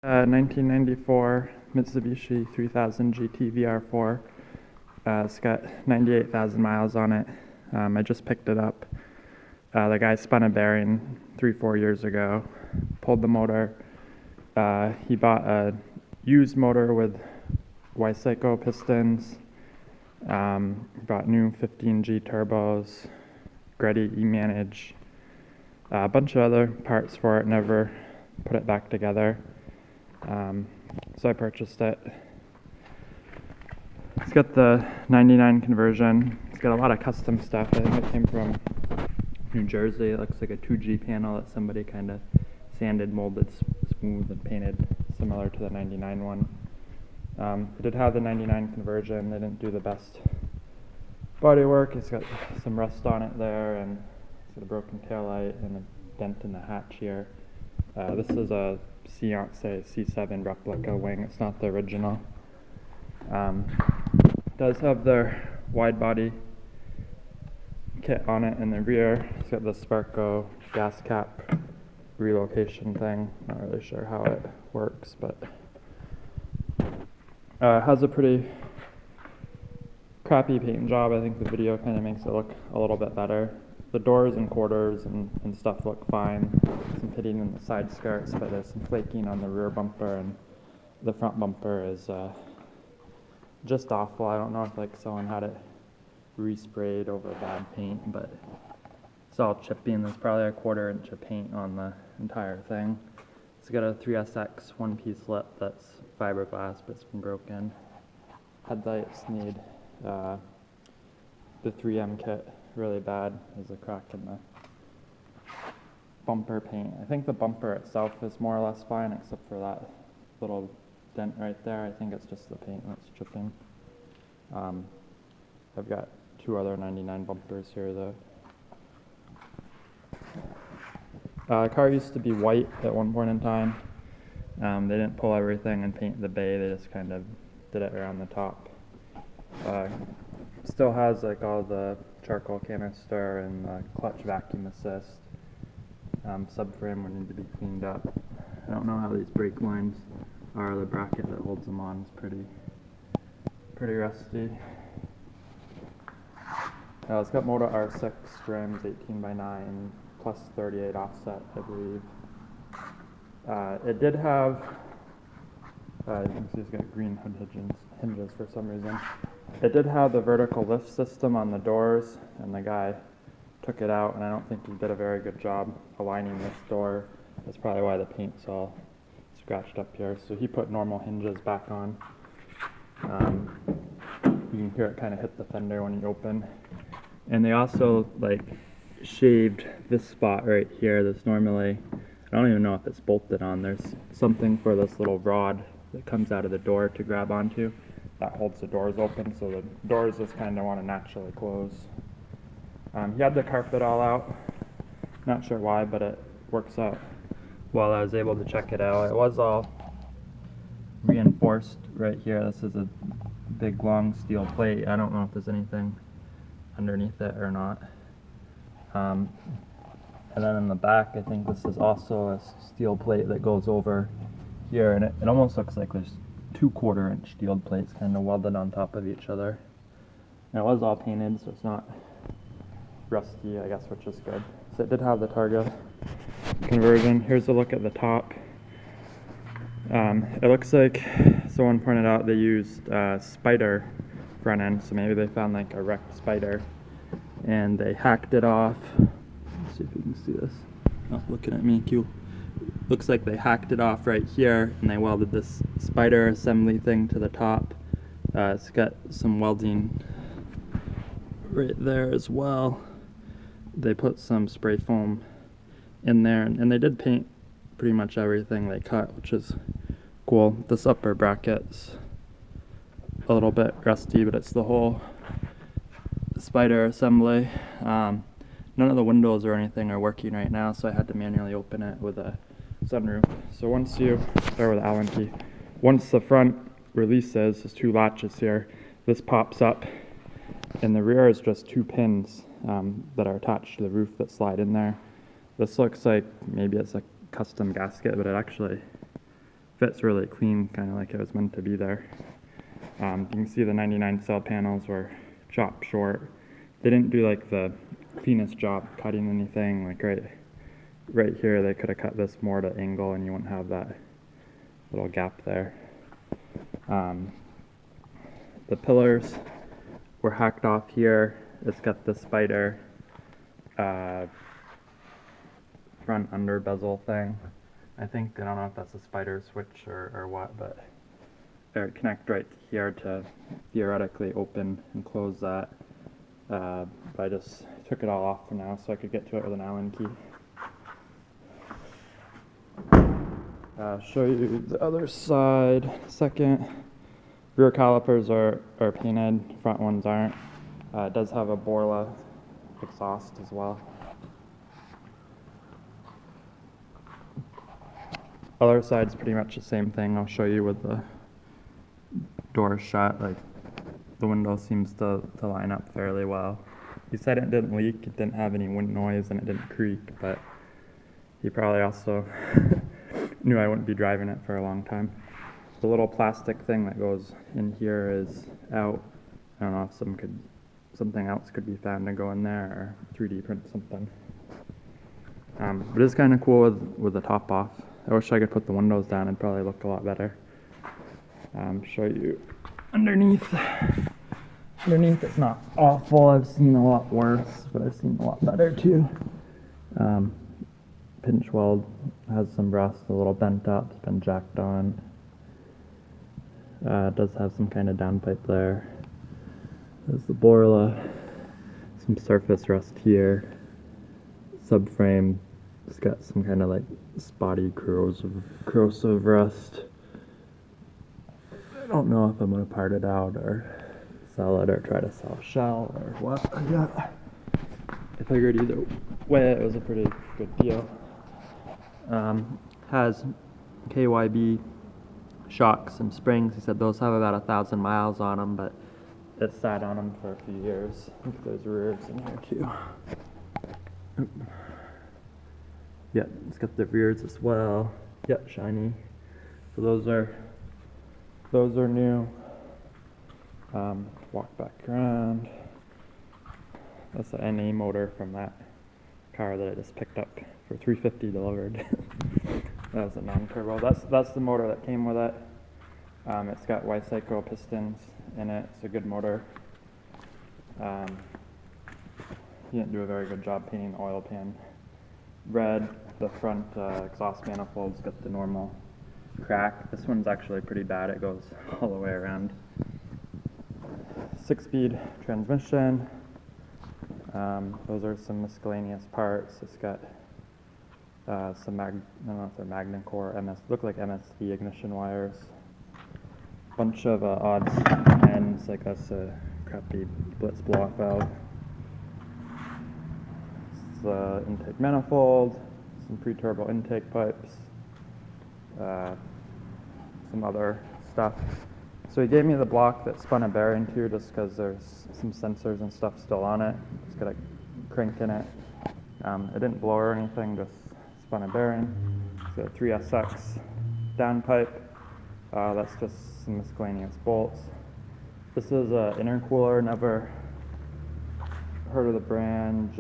1994 Mitsubishi 3000 GT vr4. It's got 98,000 miles on it. I just picked it up. The guy spun a bearing 3-4 years ago, pulled the motor. He bought a used motor with Wyseco pistons, bought new 15G turbos, Greddy E-Manage, a bunch of other parts for it, never put it back together. So I purchased it. It's got the 99 conversion. It's got a lot of custom stuff. I think it came from New Jersey. It looks like a 2G panel that somebody kind of sanded, molded, smooth, and painted similar to the 99 one. It did have the 99 conversion. They didn't do the best body work. It's got some rust on it there, and it's got a broken taillight and a dent in the hatch here. This is a C7 replica wing. It's not the original. It does have their wide body kit on it in the rear. It's got the Sparco gas cap relocation thing. Not really sure how it works, but it has a pretty crappy paint job. I think the video kind of makes it look a little bit better. The doors and quarters and stuff look fine. Some pitting in the side skirts, but there's some flaking on the rear bumper, and the front bumper is just awful. I don't know if like someone had it resprayed over bad paint, but it's all chipping. There's probably a 1/4 inch of paint on the entire thing. It's got a 3SX one-piece lip that's fiberglass, but it's been broken. Headlights need the 3M kit really bad. There's a crack in the bumper paint. I think the bumper itself is more or less fine, except for that little dent right there. I think it's just the paint that's chipping. I've got 2 other 99 bumpers here though. The car used to be white at one point in time. They didn't pull everything and paint the bay, they just kind of did it around the top. Still has like all the charcoal canister and the clutch vacuum assist. Subframe would need to be cleaned up. I don't know how these brake lines are. The bracket that holds them on is pretty rusty. It's got Moto R6 rims, 18x9, plus 38 offset, I believe. It did have, you can see it's got green hood hinges for some reason. It did have the vertical lift system on the doors, and the guy took it out, and I don't think he did a very good job aligning this door. That's probably why the paint's all scratched up here. So he put normal hinges back on. You can hear it kind of hit the fender when you open. And they also like shaved this spot right here that's normally, I don't even know if it's bolted on. There's something for this little rod that comes out of the door to grab onto that holds the doors open, so the doors just kind of want to naturally close. He had the carpet all out. Not sure why, but it works out well. I was able to check it out. It was all reinforced right here. This is a big long steel plate. I don't know if there's anything underneath it or not. And then in the back, I think this is also a steel plate that goes over here, and it almost looks like there's 2 1/4 inch steel plates kind of welded on top of each other. And it was all painted, so it's not rusty, I guess, which is good. So it did have the targa conversion. Here's a look at the top. It looks like someone pointed out they used spyder front end, so maybe they found like a wrecked spyder and they hacked it off. Let's see if you can see this. Oh, looking at me, Q. Looks like they hacked it off right here, and they welded this spyder assembly thing to the top. It's got some welding right there as well. They put some spray foam in there, and they did paint pretty much everything they cut, which is cool. This upper bracket's a little bit rusty, but it's the whole spyder assembly. None of the windows or anything are working right now, so I had to manually open it with a sunroof. So once you start with the Allen key, once the front releases, there's 2 latches here, this pops up, and the rear is just 2 pins that are attached to the roof that slide in there. This looks like maybe it's a custom gasket, but it actually fits really clean, kind of like it was meant to be there. You can see the 99 cell panels were chopped short. They didn't do like the cleanest job cutting anything. Like right here, they could have cut this more to angle, and you wouldn't have that little gap there. The pillars were hacked off here. It's got the spyder front under bezel thing. I don't know if that's a spyder switch or what, but it connect right here to theoretically open and close that. But I just took it all off for now so I could get to it with an Allen key. Show you the other side second. Rear calipers are painted, front ones aren't. It does have a Borla exhaust as well. Other side's pretty much the same thing. I'll show you with the doors shut. Like the window seems to line up fairly well. He said it didn't leak, it didn't have any wind noise, and it didn't creak, but he probably also knew I wouldn't be driving it for a long time. The little plastic thing that goes in here is out. I don't know if something else could be found to go in there, or 3D print something. But it's kind of cool with the top off. I wish I could put the windows down, it'd probably look a lot better. Show you underneath. Underneath it's not awful. I've seen a lot worse, but I've seen a lot better too. Pinch weld has some rust, a little bent up, it's been jacked on. It does have some kind of downpipe there. There's the Borla, some surface rust here. Subframe, it's got some kind of like spotty corrosive rust. I don't know if I'm going to part it out or sell it or try to sell a shell or what. Yeah. I figured either way it was a pretty good deal. Has Kyb Shocks and Springs. He said those have about 1,000 miles on them, but it sat on them for a few years. I think there's rears in here too. Yeah, it's got the rears as well. Yeah, shiny. So those are new. Walk back around. That's the NA motor from that car that I just picked up for $350 delivered. That was a non-turbo. That's the motor that came with it. It's got Y-cycle pistons in it. It's a good motor. He didn't do a very good job painting the oil pan red. The front exhaust manifold's got the normal crack. This one's actually pretty bad. It goes all the way around. 6-speed transmission. Those are some miscellaneous parts. It's got some I don't know if they're Magna Core look like MSD ignition wires. Bunch of odds and ends, like that's a crappy Blitz blow-off valve. It's the intake manifold, some pre-turbo intake pipes, some other stuff. So he gave me the block that spun a bearing too, just because there's some sensors and stuff still on it. It's got a crank in it. It didn't blow or anything, just spun a bearing. It's got a 3SX downpipe. That's just some miscellaneous bolts. This is an intercooler. Never heard of the brand.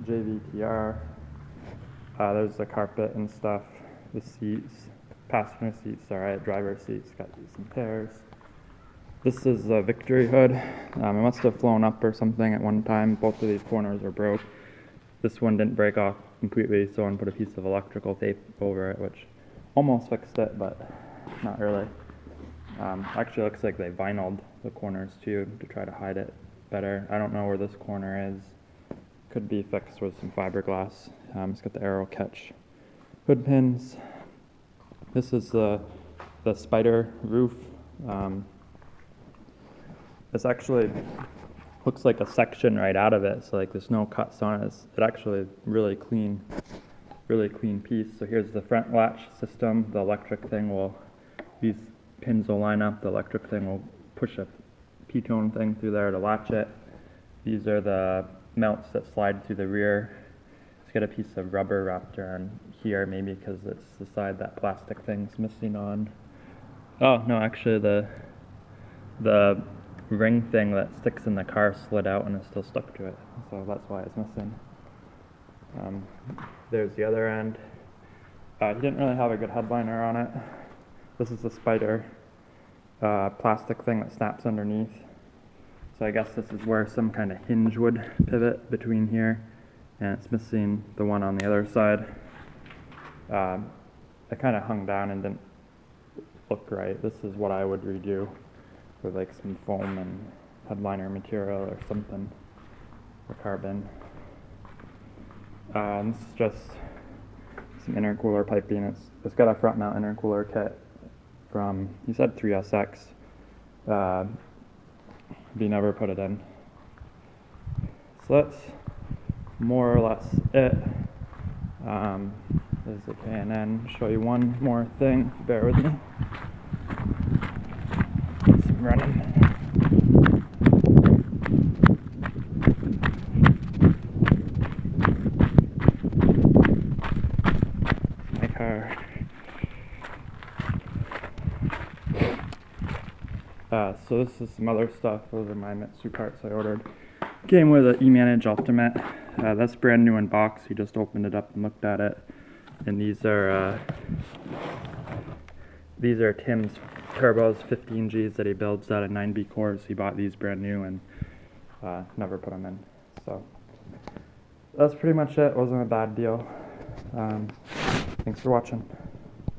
JVTR. There's the carpet and stuff. The seats. Passenger seats, alright. Driver seats, got some pairs. This is the Victory hood. It must have flown up or something at one time. Both of these corners were broke. This one didn't break off completely, so I put a piece of electrical tape over it, which almost fixed it, but not really. Actually looks like they vinyled the corners too to try to hide it better. I don't know where this corner is. Could be fixed with some fiberglass. It's got the arrow catch hood pins. This is the spyder roof. This actually looks like a section right out of it, so like there's no cuts on it. It's actually really clean piece. So here's the front latch system. The electric thing these pins will line up. The electric thing will push a P-tone thing through there to latch it. These are the mounts that slide through the rear. It's get a piece of rubber wrapped around here, maybe because it's the side that plastic thing's missing on. Oh no, actually the ring thing that sticks in the car slid out and is still stuck to it, so that's why it's missing. There's the other end. He didn't really have a good headliner on it. This is the spyder plastic thing that snaps underneath. So I guess this is where some kind of hinge would pivot between here, and it's missing the one on the other side. It kind of hung down and didn't look right. This is what I would redo with like some foam and headliner material or something, or carbon. This is just some intercooler piping. It's got a front mount intercooler kit from, he said 3SX. But he never put it in. So that's more or less it. There's the K&N. Show you one more thing. Bear with me. Some running. My car. So this is some other stuff. Those are my Mitsu parts I ordered. Came with an eManage Ultimate. That's brand new in box. He just opened it up and looked at it. And these are Tim's turbos, 15Gs that he builds out of 9B cores. He bought these brand new and never put them in. So that's pretty much it. Wasn't a bad deal. Thanks for watching.